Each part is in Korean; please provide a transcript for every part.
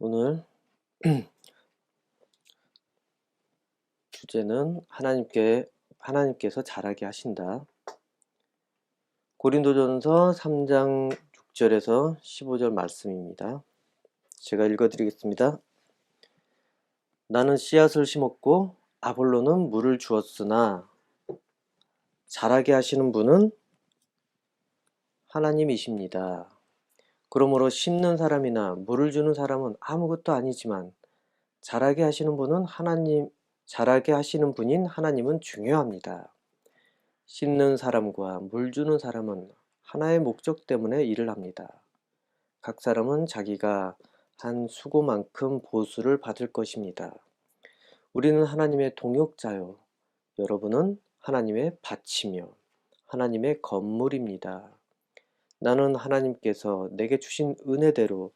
오늘 주제는 하나님께서 잘하게 하신다. 고린도전서 3장 6절에서 15절 말씀입니다. 제가 읽어드리겠습니다. 나는 씨앗을 심었고 아볼로는 물을 주었으나 자라게 하시는 분은 하나님이십니다. 그러므로 심는 사람이나 물을 주는 사람은 아무것도 아니지만 자라게 하시는 분인 하나님은 중요합니다. 심는 사람과 물 주는 사람은 하나의 목적 때문에 일을 합니다. 각 사람은 자기가 한 수고만큼 보수를 받을 것입니다. 우리는 하나님의 동역자요. 여러분은 하나님의 밭이며 하나님의 건물입니다. 나는 하나님께서 내게 주신 은혜대로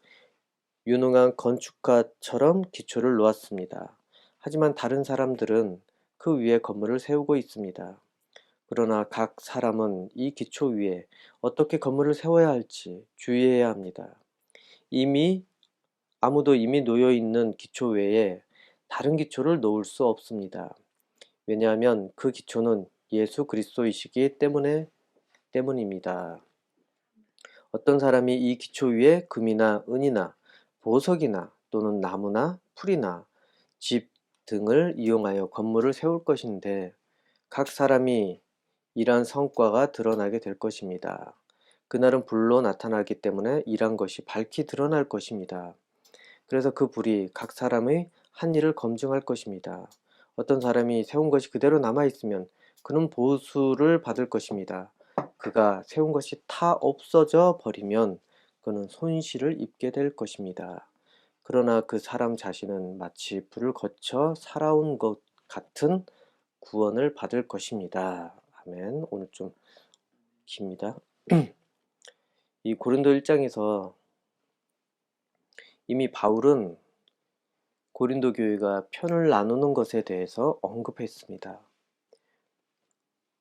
유능한 건축가처럼 기초를 놓았습니다. 하지만 다른 사람들은 그 위에 건물을 세우고 있습니다. 그러나 각 사람은 이 기초 위에 어떻게 건물을 세워야 할지 주의해야 합니다. 아무도 이미 놓여 있는 기초 외에 다른 기초를 놓을 수 없습니다. 왜냐하면 그 기초는 예수 그리스도이시기 때문입니다. 어떤 사람이 이 기초 위에 금이나 은이나 보석이나 또는 나무나 풀이나 집 등을 이용하여 건물을 세울 것인데 각 사람이 일한 성과가 드러나게 될 것입니다. 그날은 불로 나타나기 때문에 일한 것이 밝히 드러날 것입니다. 그래서 그 불이 각 사람의 한 일을 검증할 것입니다. 어떤 사람이 세운 것이 그대로 남아있으면 그는 보수를 받을 것입니다. 그가 세운 것이 다 없어져 버리면 그는 손실을 입게 될 것입니다. 그러나 그 사람 자신은 마치 불을 거쳐 살아온 것 같은 구원을 받을 것입니다. 아멘. 오늘 좀 깁니다. 이 고린도 1장에서 이미 바울은 고린도 교회가 편을 나누는 것에 대해서 언급했습니다.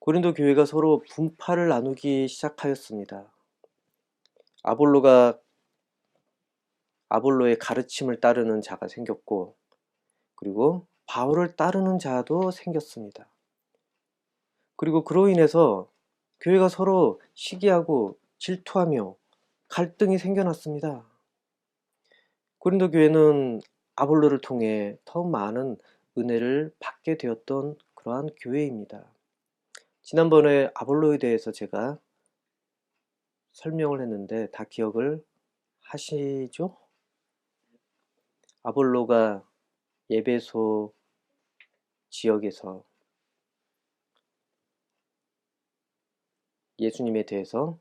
고린도 교회가 서로 분파를 나누기 시작하였습니다. 아볼로의 가르침을 따르는 자가 생겼고, 그리고 바울을 따르는 자도 생겼습니다. 그리고 그로 인해서 교회가 서로 시기하고 질투하며 갈등이 생겨났습니다. 고린도 교회는 아볼로를 통해 더 많은 은혜를 받게 되었던 그러한 교회입니다. 지난번에 아볼로에 대해서 제가 설명을 했는데 다 기억을 하시죠? 아볼로가 에베소 지역에서 예수님에 대해서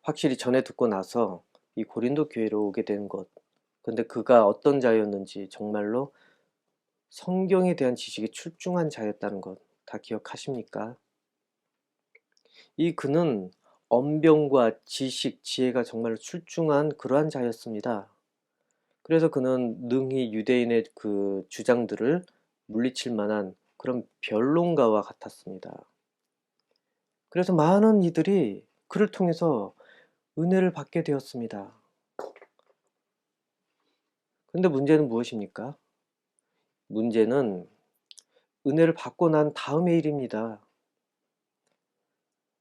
확실히 전해 듣고 나서 이 고린도 교회로 오게 된 것. 근데 그가 어떤 자였는지 정말로 성경에 대한 지식이 출중한 자였다는 것 다 기억하십니까? 이 그는 언변과 지식, 지혜가 정말로 출중한 그러한 자였습니다. 그래서 그는 능히 유대인의 그 주장들을 물리칠 만한 그런 변론가와 같았습니다. 그래서 많은 이들이 그를 통해서 은혜를 받게 되었습니다. 근데 문제는 무엇입니까? 문제는 은혜를 받고 난 다음의 일입니다.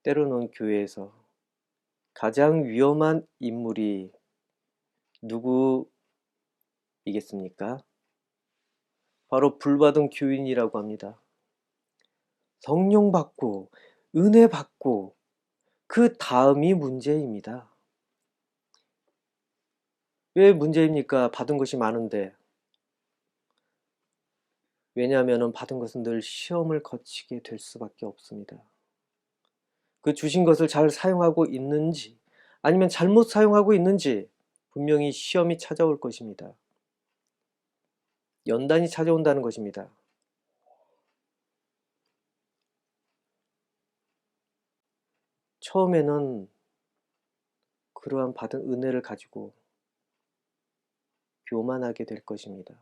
때로는 교회에서 가장 위험한 인물이 누구이겠습니까? 바로 불받은 교인이라고 합니다. 성령 받고 은혜 받고 그 다음이 문제입니다. 왜 문제입니까? 받은 것이 많은데. 왜냐하면 받은 것은 늘 시험을 거치게 될 수밖에 없습니다. 그 주신 것을 잘 사용하고 있는지 아니면 잘못 사용하고 있는지 분명히 시험이 찾아올 것입니다. 연단이 찾아온다는 것입니다. 처음에는 그러한 받은 은혜를 가지고 교만하게 될 것입니다.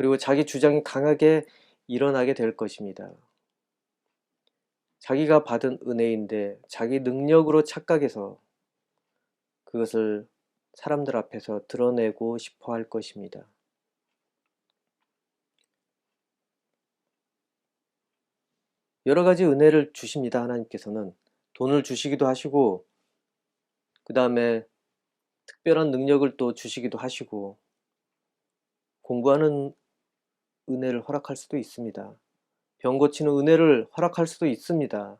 그리고 자기 주장이 강하게 일어나게 될 것입니다. 자기가 받은 은혜인데 자기 능력으로 착각해서 그것을 사람들 앞에서 드러내고 싶어 할 것입니다. 여러 가지 은혜를 주십니다. 하나님께서는 돈을 주시기도 하시고, 그 다음에 특별한 능력을 또 주시기도 하시고, 공부하는 은혜를 허락할 수도 있습니다. 병 고치는 은혜를 허락할 수도 있습니다.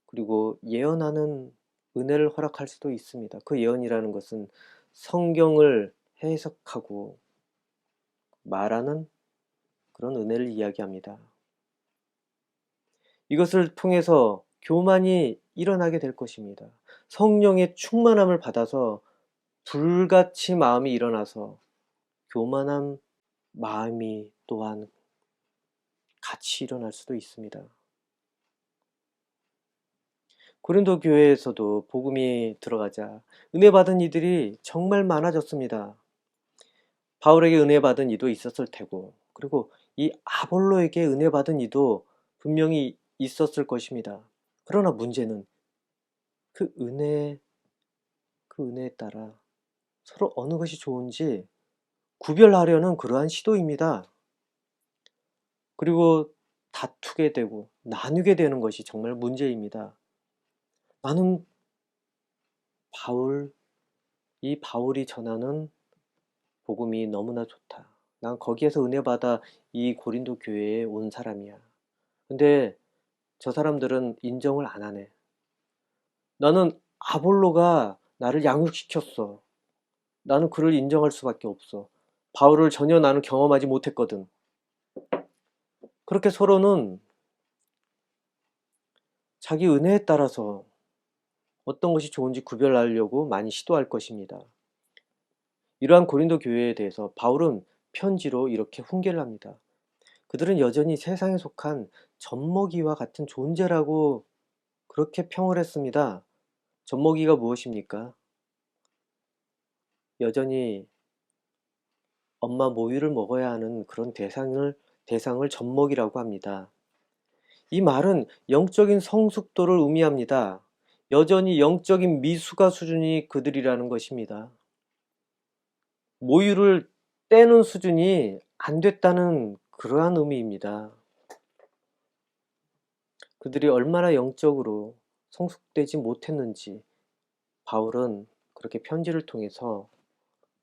그리고 예언하는 은혜를 허락할 수도 있습니다. 그 예언이라는 것은 성경을 해석하고 말하는 그런 은혜를 이야기합니다. 이것을 통해서 교만이 일어나게 될 것입니다. 성령의 충만함을 받아서 불같이 마음이 일어나서 교만한 마음이 또한 같이 일어날 수도 있습니다. 고린도 교회에서도 복음이 들어가자 은혜 받은 이들이 정말 많아졌습니다. 바울에게 은혜 받은 이도 있었을 테고, 그리고 이 아볼로에게 은혜 받은 이도 분명히 있었을 것입니다. 그러나 문제는 그 은혜에 따라 서로 어느 것이 좋은지 구별하려는 그러한 시도입니다. 그리고 다투게 되고 나누게 되는 것이 정말 문제입니다. 나는 이 바울이 전하는 복음이 너무나 좋다. 난 거기에서 은혜 받아 이 고린도 교회에 온 사람이야. 근데 저 사람들은 인정을 안 하네. 나는 아볼로가 나를 양육시켰어. 나는 그를 인정할 수밖에 없어. 바울을 전혀 나는 경험하지 못했거든. 그렇게 서로는 자기 은혜에 따라서 어떤 것이 좋은지 구별하려고 많이 시도할 것입니다. 이러한 고린도 교회에 대해서 바울은 편지로 이렇게 훈계를 합니다. 그들은 여전히 세상에 속한 젖먹이와 같은 존재라고 그렇게 평을 했습니다. 젖먹이가 무엇입니까? 여전히 엄마 모유를 먹어야 하는 그런 대상을 젖먹이라고 합니다. 이 말은 영적인 성숙도를 의미합니다. 여전히 영적인 미숙아 수준이 그들이라는 것입니다. 모유를 떼는 수준이 안 됐다는 그러한 의미입니다. 그들이 얼마나 영적으로 성숙되지 못했는지 바울은 그렇게 편지를 통해서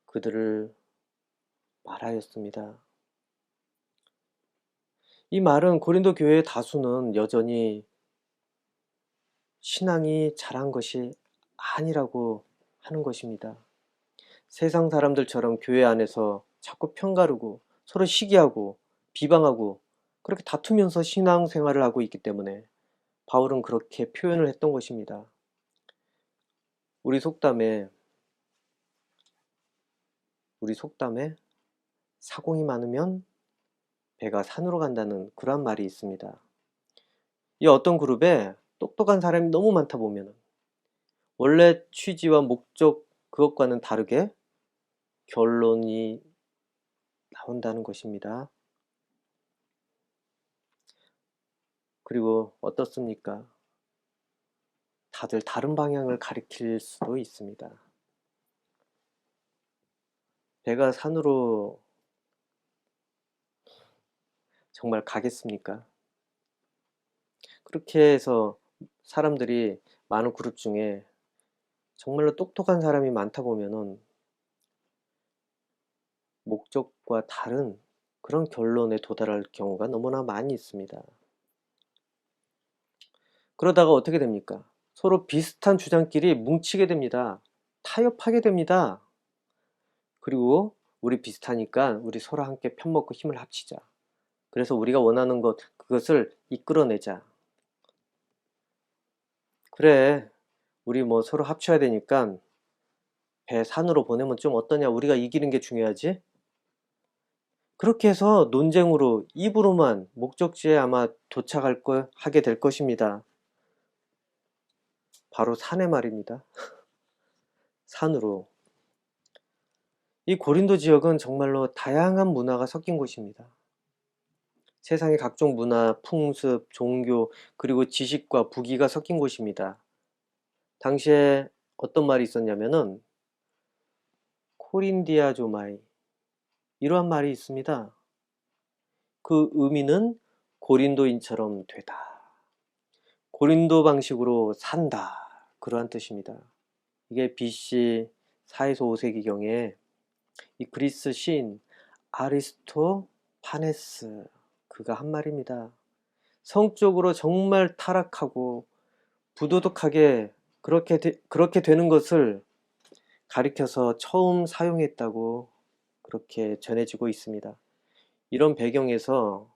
그들을 말하였습니다. 이 말은 고린도 교회의 다수는 여전히 신앙이 자란 것이 아니라고 하는 것입니다. 세상 사람들처럼 교회 안에서 자꾸 편가르고 서로 시기하고 비방하고 그렇게 다투면서 신앙생활을 하고 있기 때문에 바울은 그렇게 표현을 했던 것입니다. 우리 속담에 사공이 많으면 배가 산으로 간다는 그런 말이 있습니다. 이 어떤 그룹에 똑똑한 사람이 너무 많다 보면 원래 취지와 목적 그것과는 다르게 결론이 나온다는 것입니다. 그리고 어떻습니까? 다들 다른 방향을 가리킬 수도 있습니다. 배가 산으로 정말 가겠습니까? 그렇게 해서 사람들이 많은 그룹 중에 정말로 똑똑한 사람이 많다 보면은 목적과 다른 그런 결론에 도달할 경우가 너무나 많이 있습니다. 그러다가 어떻게 됩니까? 서로 비슷한 주장끼리 뭉치게 됩니다. 타협하게 됩니다. 그리고 우리 비슷하니까 우리 서로 함께 편먹고 힘을 합치자. 그래서 우리가 원하는 그것을 이끌어내자. 그래, 우리 뭐 서로 합쳐야 되니까 배 산으로 보내면 좀 어떠냐? 우리가 이기는 게 중요하지? 그렇게 해서 논쟁으로 입으로만 목적지에 아마 하게 될 것입니다. 바로 산에 말입니다. 산으로. 이 고린도 지역은 정말로 다양한 문화가 섞인 곳입니다. 세상의 각종 문화, 풍습, 종교, 그리고 지식과 부귀가 섞인 곳입니다. 당시에 어떤 말이 있었냐면은 코린디아조마이 이러한 말이 있습니다. 그 의미는 고린도인처럼 되다. 고린도 방식으로 산다. 그러한 뜻입니다. 이게 BC 4에서 5세기경에 이 그리스 시인 아리스토파네스 그가 한 말입니다. 성적으로 정말 타락하고 부도덕하게 그렇게 되는 것을 가리켜서 처음 사용했다고 그렇게 전해지고 있습니다. 이런 배경에서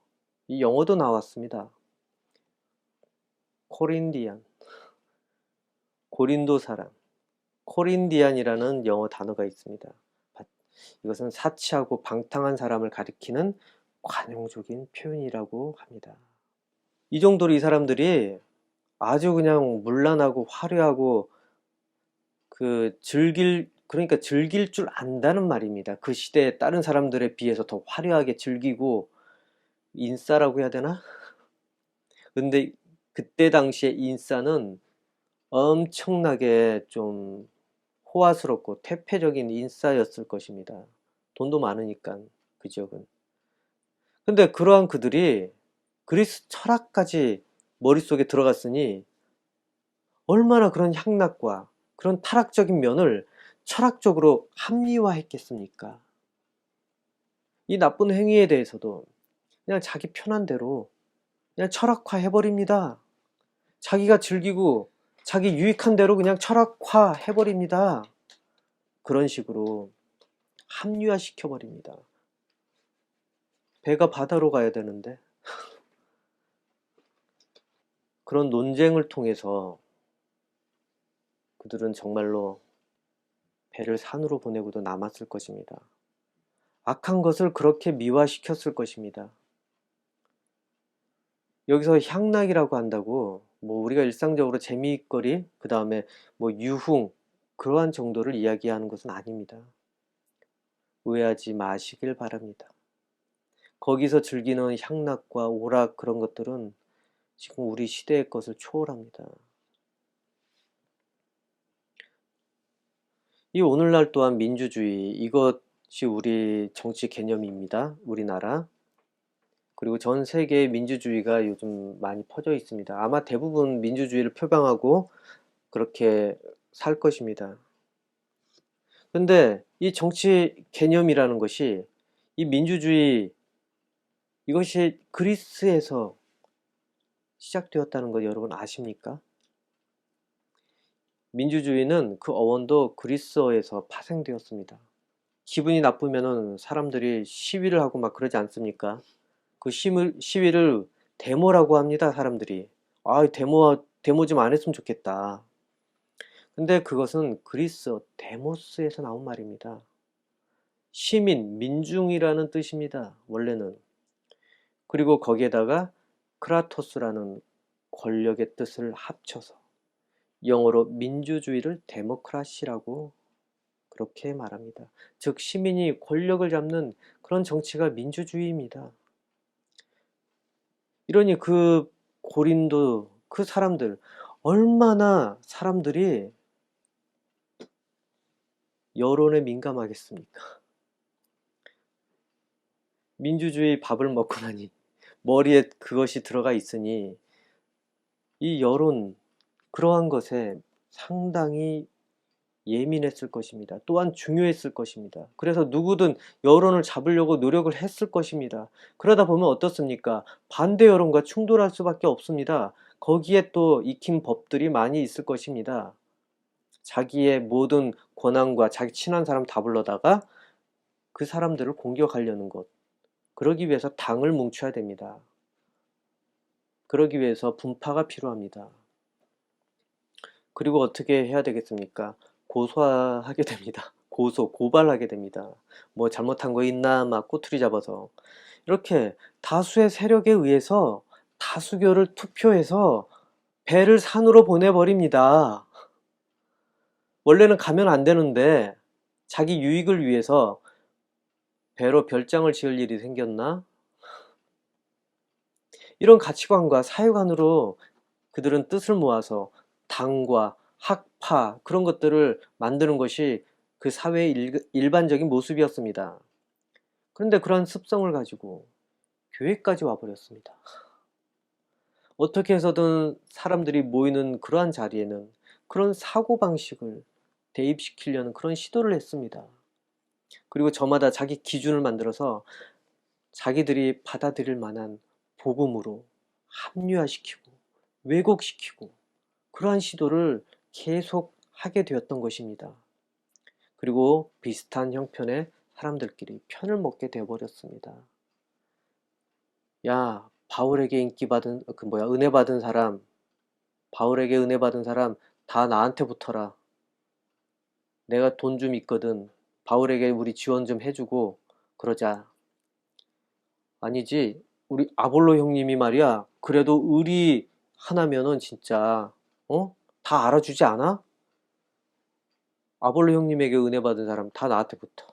이 영어도 나왔습니다. 코린디안, 고린도 사람, 코린디안이라는 영어 단어가 있습니다. 이것은 사치하고 방탕한 사람을 가리키는 관용적인 표현이라고 합니다. 이 정도로 이 사람들이 아주 그냥 문란하고 화려하고 그러니까 즐길 줄 안다는 말입니다. 그 시대에 다른 사람들에 비해서 더 화려하게 즐기고 인싸라고 해야 되나? 근데 그때 당시에 인싸는 엄청나게 좀 호화스럽고 퇴폐적인 인싸였을 것입니다. 돈도 많으니까 그 지역은. 근데 그러한 그들이 그리스 철학까지 머릿속에 들어갔으니 얼마나 그런 향락과 그런 타락적인 면을 철학적으로 합리화했겠습니까? 이 나쁜 행위에 대해서도 그냥 자기 편한 대로 그냥 철학화해버립니다. 자기가 즐기고 자기 유익한 대로 그냥 철학화해버립니다. 그런 식으로 합리화시켜버립니다. 배가 바다로 가야 되는데 그런 논쟁을 통해서 그들은 정말로 배를 산으로 보내고도 남았을 것입니다. 악한 것을 그렇게 미화시켰을 것입니다. 여기서 향락이라고 한다고 뭐 우리가 일상적으로 재미있거리 그 다음에 뭐 유흥 그러한 정도를 이야기하는 것은 아닙니다. 오해하지 마시길 바랍니다. 거기서 즐기는 향락과 오락 그런 것들은 지금 우리 시대의 것을 초월합니다. 이 오늘날 또한 민주주의 이것이 우리 정치 개념입니다. 우리나라. 그리고 전 세계의 민주주의가 요즘 많이 퍼져 있습니다. 아마 대부분 민주주의를 표방하고 그렇게 살 것입니다. 근데 이 정치 개념이라는 것이 이 민주주의 이것이 그리스에서 시작되었다는 거 여러분 아십니까? 민주주의는 그 어원도 그리스어에서 파생되었습니다. 기분이 나쁘면은 사람들이 시위를 하고 막 그러지 않습니까? 그 시위를 데모라고 합니다, 사람들이. 아, 데모 좀 안 했으면 좋겠다. 근데 그것은 그리스어 데모스에서 나온 말입니다. 시민, 민중이라는 뜻입니다, 원래는. 그리고 거기에다가 크라토스라는 권력의 뜻을 합쳐서 영어로 민주주의를 데모크라시라고 그렇게 말합니다. 즉 시민이 권력을 잡는 그런 정치가 민주주의입니다. 이러니 그 고린도 그 사람들 얼마나 사람들이 여론에 민감하겠습니까? 민주주의 밥을 먹고 나니 머리에 그것이 들어가 있으니 이 여론 그러한 것에 상당히 예민했을 것입니다. 또한 중요했을 것입니다. 그래서 누구든 여론을 잡으려고 노력을 했을 것입니다. 그러다 보면 어떻습니까? 반대 여론과 충돌할 수밖에 없습니다. 거기에 또 익힌 법들이 많이 있을 것입니다. 자기의 모든 권한과 자기 친한 사람 다 불러다가 그 사람들을 공격하려는 것. 그러기 위해서 당을 뭉쳐야 됩니다. 그러기 위해서 분파가 필요합니다. 그리고 어떻게 해야 되겠습니까? 고소하게 됩니다. 고발하게 됩니다. 뭐 잘못한 거 있나 막 꼬투리 잡아서 이렇게 다수의 세력에 의해서 다수결을 투표해서 배를 산으로 보내버립니다. 원래는 가면 안 되는데 자기 유익을 위해서 배로 별장을 지을 일이 생겼나? 이런 가치관과 사회관으로 그들은 뜻을 모아서 당과 학파 그런 것들을 만드는 것이 그 사회의 일반적인 모습이었습니다. 그런데 그런 습성을 가지고 교회까지 와버렸습니다. 어떻게 해서든 사람들이 모이는 그러한 자리에는 그런 사고방식을 대입시키려는 그런 시도를 했습니다. 그리고 저마다 자기 기준을 만들어서 자기들이 받아들일 만한 복음으로 합리화시키고 왜곡시키고 그러한 시도를 계속 하게 되었던 것입니다. 그리고 비슷한 형편의 사람들끼리 편을 먹게 되어버렸습니다. 야, 바울에게 은혜 받은 사람, 바울에게 은혜 받은 사람 다 나한테 붙어라. 내가 돈 좀 있거든. 바울에게 우리 지원 좀 해주고 그러자. 아니지, 우리 아볼로 형님이 말이야. 그래도 의리 하나면은 진짜 다 알아주지 않아? 아볼로 형님에게 은혜 받은 사람 다 나한테 붙어.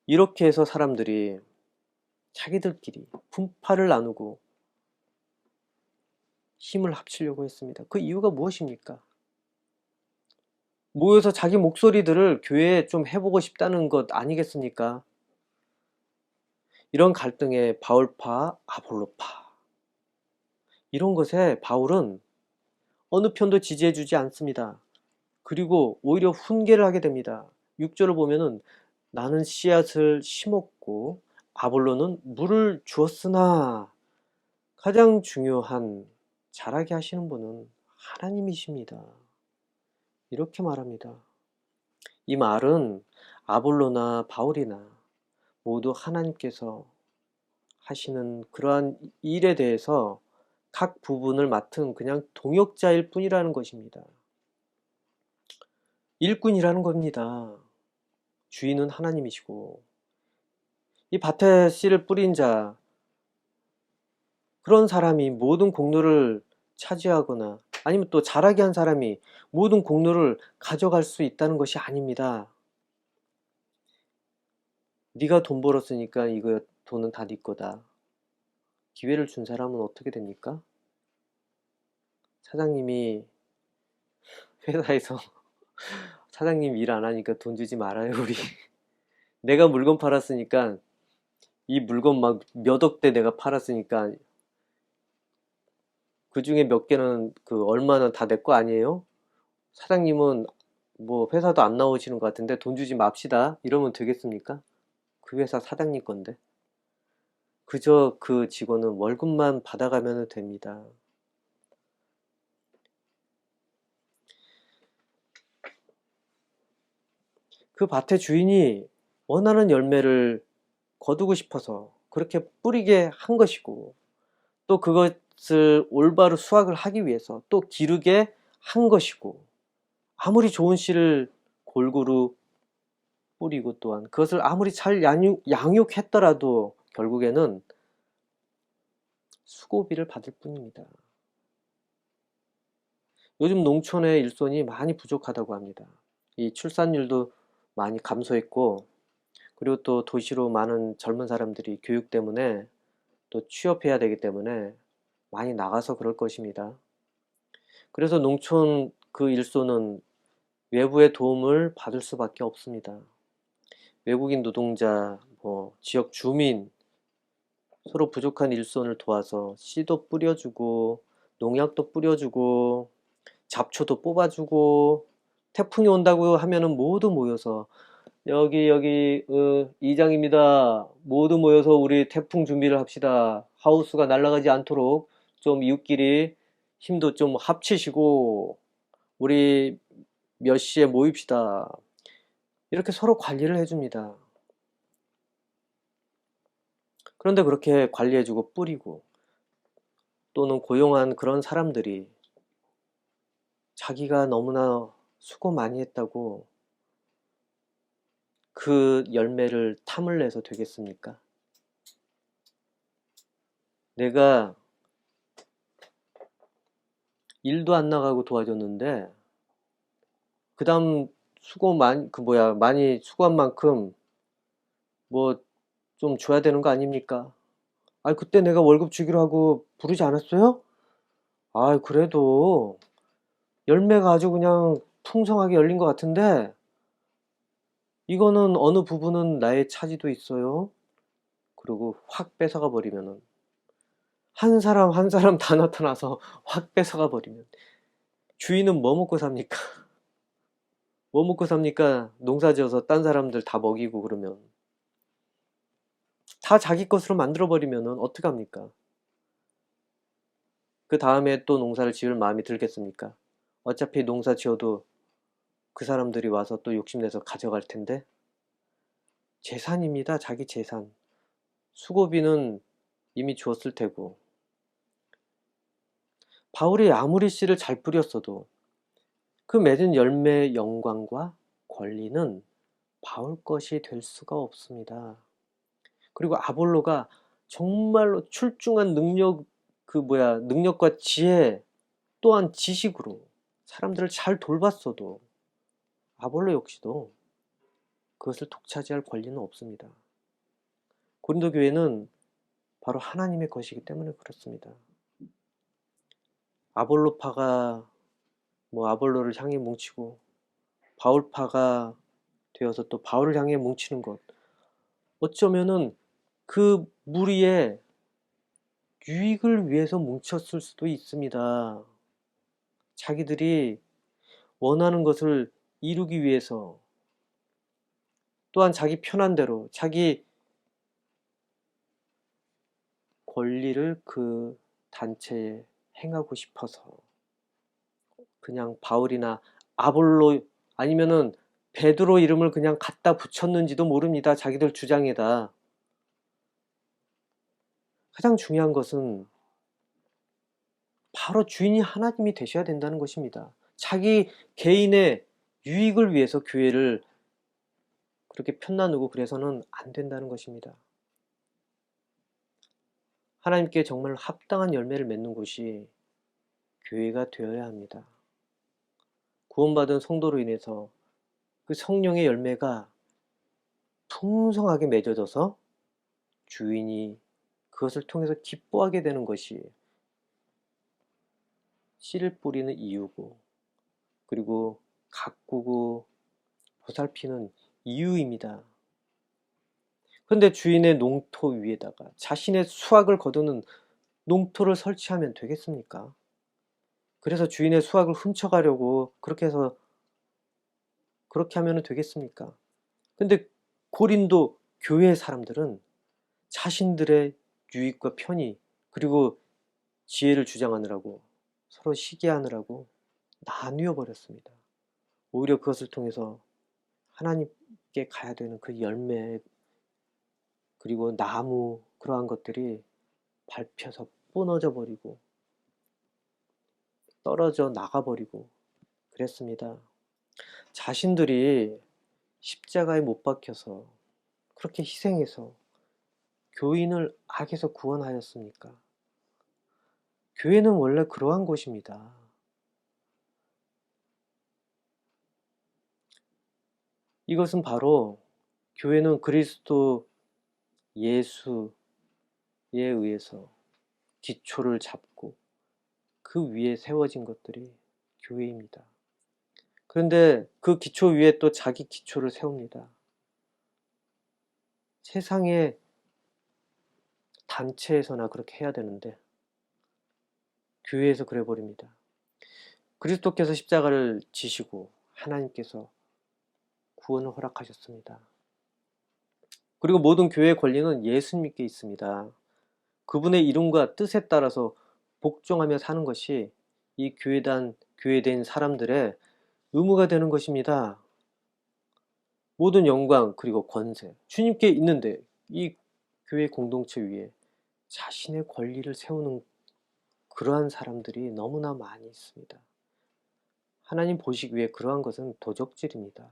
이렇게 해서 사람들이 자기들끼리 분파를 나누고 힘을 합치려고 했습니다. 그 이유가 무엇입니까? 모여서 자기 목소리들을 교회에 좀 해보고 싶다는 것 아니겠습니까? 이런 갈등에 바울파, 아볼로파 이런 것에 바울은 어느 편도 지지해주지 않습니다. 그리고 오히려 훈계를 하게 됩니다. 6절을 보면은 나는 씨앗을 심었고 아볼로는 물을 주었으나 가장 중요한 자라게 하시는 분은 하나님이십니다. 이렇게 말합니다. 이 말은 아볼로나 바울이나 모두 하나님께서 하시는 그러한 일에 대해서 각 부분을 맡은 그냥 동역자일 뿐이라는 것입니다. 일꾼이라는 겁니다. 주인은 하나님이시고 이 밭에 씨를 뿌린 자 그런 사람이 모든 공로를 차지하거나 아니면 또 자라게 한 사람이 모든 공로를 가져갈 수 있다는 것이 아닙니다. 네가 돈 벌었으니까 이거 돈은 다 네 거다. 기회를 준 사람은 어떻게 됩니까? 사장님이 회사에서 사장님 일 안 하니까 돈 주지 말아요 우리. 내가 물건 팔았으니까 이 물건 막 몇 억대 내가 팔았으니까 그 중에 몇 개는 그 얼마는 다 내 거 아니에요? 사장님은 뭐 회사도 안 나오시는 것 같은데 돈 주지 맙시다 이러면 되겠습니까? 그 회사 사장님 건데 그저 그 직원은 월급만 받아가면 됩니다. 그 밭의 주인이 원하는 열매를 거두고 싶어서 그렇게 뿌리게 한 것이고 또 그것을 올바로 수확을 하기 위해서 또 기르게 한 것이고 아무리 좋은 씨를 골고루 뿌리고 또한 그것을 아무리 잘 양육했더라도 결국에는 수고비를 받을 뿐입니다. 요즘 농촌의 일손이 많이 부족하다고 합니다. 이 출산율도 많이 감소했고 그리고 또 도시로 많은 젊은 사람들이 교육 때문에 또 취업해야 되기 때문에 많이 나가서 그럴 것입니다. 그래서 농촌 그 일손은 외부의 도움을 받을 수밖에 없습니다. 외국인 노동자, 지역 주민 서로 부족한 일손을 도와서 씨도 뿌려주고 농약도 뿌려주고 잡초도 뽑아주고 태풍이 온다고 하면은 모두 모여서 여기 이장입니다. 모두 모여서 우리 태풍 준비를 합시다. 하우스가 날아가지 않도록 좀 이웃끼리 힘도 좀 합치시고 우리 몇 시에 모입시다. 이렇게 서로 관리를 해줍니다. 그런데 그렇게 관리해주고 뿌리고 또는 고용한 그런 사람들이 자기가 너무나 수고 많이 했다고 그 열매를 탐을 내서 되겠습니까? 내가 일도 안 나가고 도와줬는데 그 다음 많이 수고한 만큼 뭐 좀 줘야 되는 거 아닙니까? 아, 그때 내가 월급 주기로 하고 부르지 않았어요? 아, 그래도 열매가 아주 그냥 풍성하게 열린 것 같은데, 이거는 어느 부분은 나의 차지도 있어요. 그리고 확 뺏어가 버리면은, 한 사람 한 사람 다 나타나서 확 뺏어가 버리면, 주인은 뭐 먹고 삽니까? 뭐 먹고 삽니까? 농사 지어서 딴 사람들 다 먹이고 그러면. 다 자기 것으로 만들어 버리면은 어떡합니까? 그 다음에 또 농사를 지을 마음이 들겠습니까? 어차피 농사 지어도 그 사람들이 와서 또 욕심내서 가져갈 텐데. 재산입니다. 자기 재산. 수고비는 이미 주었을 테고. 바울이 아무리 씨를 잘 뿌렸어도 그 맺은 열매의 영광과 권리는 바울 것이 될 수가 없습니다. 그리고 아볼로가 정말로 출중한 능력과 지혜, 또한 지식으로 사람들을 잘 돌봤어도 아볼로 역시도 그것을 독차지할 권리는 없습니다. 고린도 교회는 바로 하나님의 것이기 때문에 그렇습니다. 아볼로파가 아볼로를 향해 뭉치고 바울파가 되어서 또 바울을 향해 뭉치는 것, 어쩌면은 그 무리의 유익을 위해서 뭉쳤을 수도 있습니다. 자기들이 원하는 것을 이루기 위해서, 또한 자기 편한 대로 자기 권리를 그 단체에 행하고 싶어서 그냥 바울이나 아볼로 아니면은 베드로 이름을 그냥 갖다 붙였는지도 모릅니다. 자기들 주장에다. 가장 중요한 것은 바로 주인이 하나님이 되셔야 된다는 것입니다. 자기 개인의 유익을 위해서 교회를 그렇게 편나누고 그래서는 안 된다는 것입니다. 하나님께 정말 합당한 열매를 맺는 곳이 교회가 되어야 합니다. 구원받은 성도로 인해서 그 성령의 열매가 풍성하게 맺어져서 주인이 그것을 통해서 기뻐하게 되는 것이 씨를 뿌리는 이유고, 그리고 가꾸고 보살피는 이유입니다. 그런데 주인의 농토 위에다가 자신의 수확을 거두는 농토를 설치하면 되겠습니까? 그래서 주인의 수확을 훔쳐가려고 그렇게 해서 그렇게 하면 되겠습니까? 근데 고린도 교회 사람들은 자신들의 유익과 편의, 그리고 지혜를 주장하느라고 서로 시기하느라고 나뉘어 버렸습니다. 오히려 그것을 통해서 하나님께 가야 되는 그 열매, 그리고 나무, 그러한 것들이 밟혀서 부러져 버리고 떨어져 나가 버리고 그랬습니다. 자신들이 십자가에 못 박혀서 그렇게 희생해서 교인을 악에서 구원하였습니까? 교회는 원래 그러한 곳입니다. 이것은 바로 교회는 그리스도 예수에 의해서 기초를 잡고 그 위에 세워진 것들이 교회입니다. 그런데 그 기초 위에 또 자기 기초를 세웁니다. 세상의 단체에서나 그렇게 해야 되는데 교회에서 그래 버립니다. 그리스도께서 십자가를 지시고 하나님께서 구원을 허락하셨습니다. 그리고 모든 교회의 권리는 예수님께 있습니다. 그분의 이름과 뜻에 따라서 복종하며 사는 것이 이 교회된 사람들의 의무가 되는 것입니다. 모든 영광 그리고 권세, 주님께 있는데 이 교회 공동체 위에 자신의 권리를 세우는 그러한 사람들이 너무나 많이 있습니다. 하나님 보시기에 그러한 것은 도적질입니다.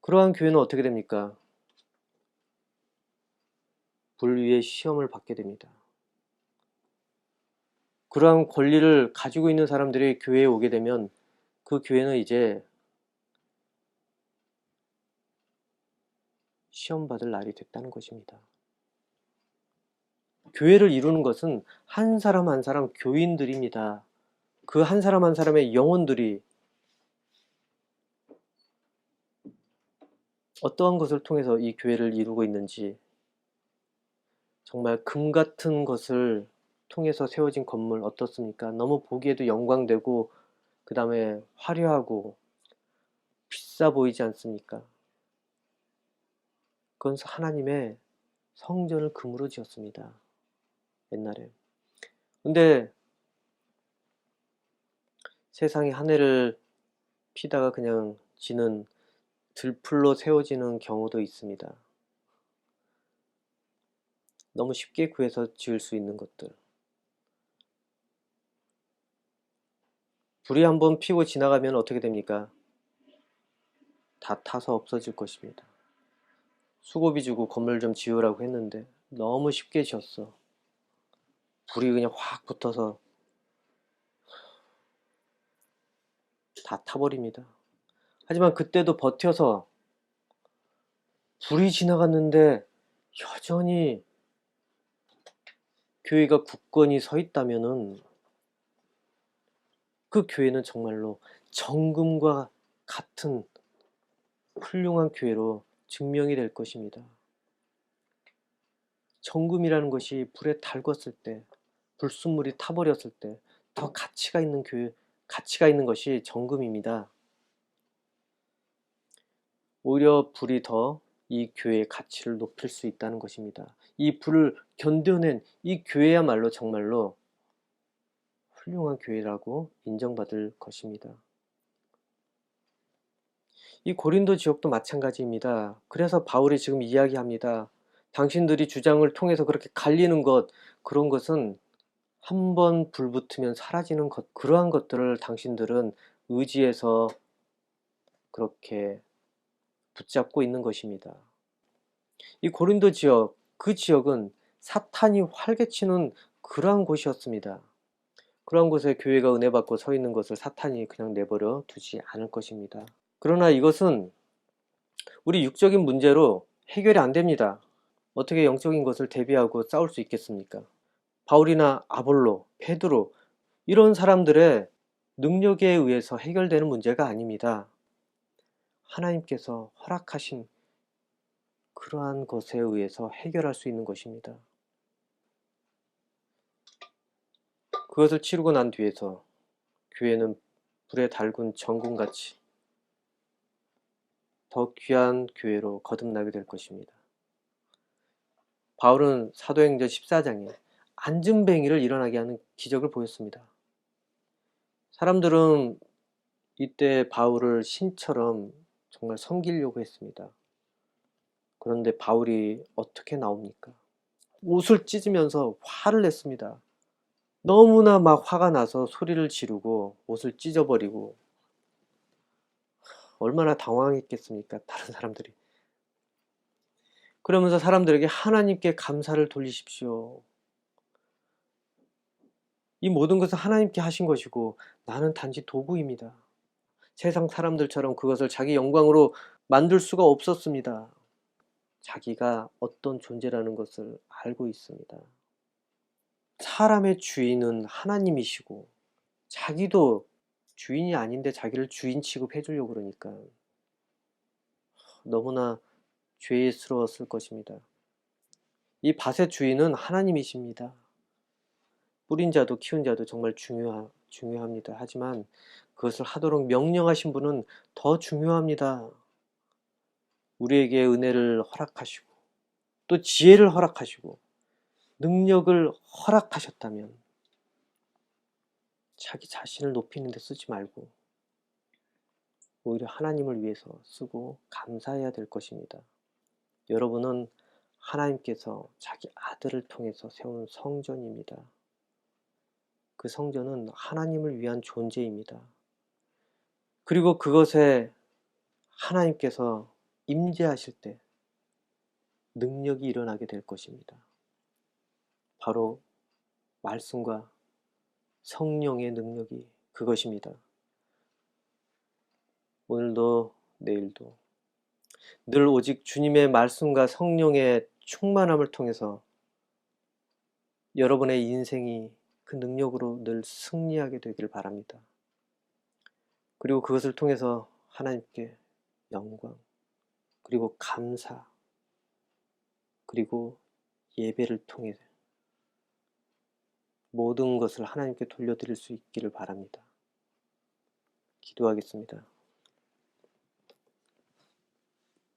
그러한 교회는 어떻게 됩니까? 불의의 시험을 받게 됩니다. 그러한 권리를 가지고 있는 사람들이 교회에 오게 되면 그 교회는 이제 시험 받을 날이 됐다는 것입니다. 교회를 이루는 것은 한 사람 한 사람 교인들입니다. 그 한 사람 한 사람의 영혼들이 어떠한 것을 통해서 이 교회를 이루고 있는지, 정말 금 같은 것을 통해서 세워진 건물 어떻습니까? 너무 보기에도 영광되고 그 다음에 화려하고 비싸 보이지 않습니까? 그건 하나님의 성전을 금으로 지었습니다. 옛날에. 근데 세상에 한 해를 피다가 그냥 지는 들풀로 세워지는 경우도 있습니다. 너무 쉽게 구해서 지을 수 있는 것들. 불이 한번 피고 지나가면 어떻게 됩니까? 다 타서 없어질 것입니다. 수고비 주고 건물 좀 지으라고 했는데 너무 쉽게 지었어. 불이 그냥 확 붙어서 다 타버립니다. 하지만 그때도 버텨서 불이 지나갔는데 여전히 교회가 굳건히 서 있다면은 그 교회는 정말로 정금과 같은 훌륭한 교회로 증명이 될 것입니다. 정금이라는 것이 불에 달궜을 때, 불순물이 타버렸을 때 더 가치가 있는 교회, 가치가 있는 것이 정금입니다. 오히려 불이 더 이 교회의 가치를 높일 수 있다는 것입니다. 이 불을 견뎌낸 이 교회야말로 정말로 훌륭한 교회라고 인정받을 것입니다. 이 고린도 지역도 마찬가지입니다. 그래서 바울이 지금 이야기합니다. 당신들이 주장을 통해서 그렇게 갈리는 것, 그런 것은 한번 불 붙으면 사라지는 것, 그러한 것들을 당신들은 의지해서 그렇게 붙잡고 있는 것입니다. 이 고린도 지역, 그 지역은 사탄이 활개치는 그러한 곳이었습니다. 그러한 곳에 교회가 은혜 받고 서 있는 것을 사탄이 그냥 내버려 두지 않을 것입니다. 그러나 이것은 우리 육적인 문제로 해결이 안 됩니다. 어떻게 영적인 것을 대비하고 싸울 수 있겠습니까? 바울이나 아볼로, 베드로 이런 사람들의 능력에 의해서 해결되는 문제가 아닙니다. 하나님께서 허락하신 그러한 것에 의해서 해결할 수 있는 것입니다. 그것을 치르고 난 뒤에서 교회는 불에 달군 정금같이 더 귀한 교회로 거듭나게 될 것입니다. 바울은 사도행전 14장에 안진뱅이를 일어나게 하는 기적을 보였습니다. 사람들은 이때 바울을 신처럼 정말 섬기려고 했습니다. 그런데 바울이 어떻게 나옵니까? 옷을 찢으면서 화를 냈습니다. 너무나 막 화가 나서 소리를 지르고 옷을 찢어버리고, 얼마나 당황했겠습니까? 다른 사람들이. 그러면서 사람들에게 하나님께 감사를 돌리십시오. 이 모든 것은 하나님께 하신 것이고 나는 단지 도구입니다. 세상 사람들처럼 그것을 자기 영광으로 만들 수가 없었습니다. 자기가 어떤 존재라는 것을 알고 있습니다. 사람의 주인은 하나님이시고 자기도 주인이 아닌데 자기를 주인 취급해 주려고 그러니까 너무나 죄스러웠을 것입니다. 이 밭의 주인은 하나님이십니다. 뿌린 자도 키운 자도 정말 중요합니다. 하지만 그것을 하도록 명령하신 분은 더 중요합니다. 우리에게 은혜를 허락하시고 또 지혜를 허락하시고 능력을 허락하셨다면 자기 자신을 높이는 데 쓰지 말고 오히려 하나님을 위해서 쓰고 감사해야 될 것입니다. 여러분은 하나님께서 자기 아들을 통해서 세운 성전입니다. 그 성전은 하나님을 위한 존재입니다. 그리고 그것에 하나님께서 임재하실 때 능력이 일어나게 될 것입니다. 바로 말씀과 성령의 능력이 그것입니다. 오늘도 내일도 늘 오직 주님의 말씀과 성령의 충만함을 통해서 여러분의 인생이 그 능력으로 늘 승리하게 되길 바랍니다. 그리고 그것을 통해서 하나님께 영광, 그리고 감사, 그리고 예배를 통해 모든 것을 하나님께 돌려드릴 수 있기를 바랍니다. 기도하겠습니다.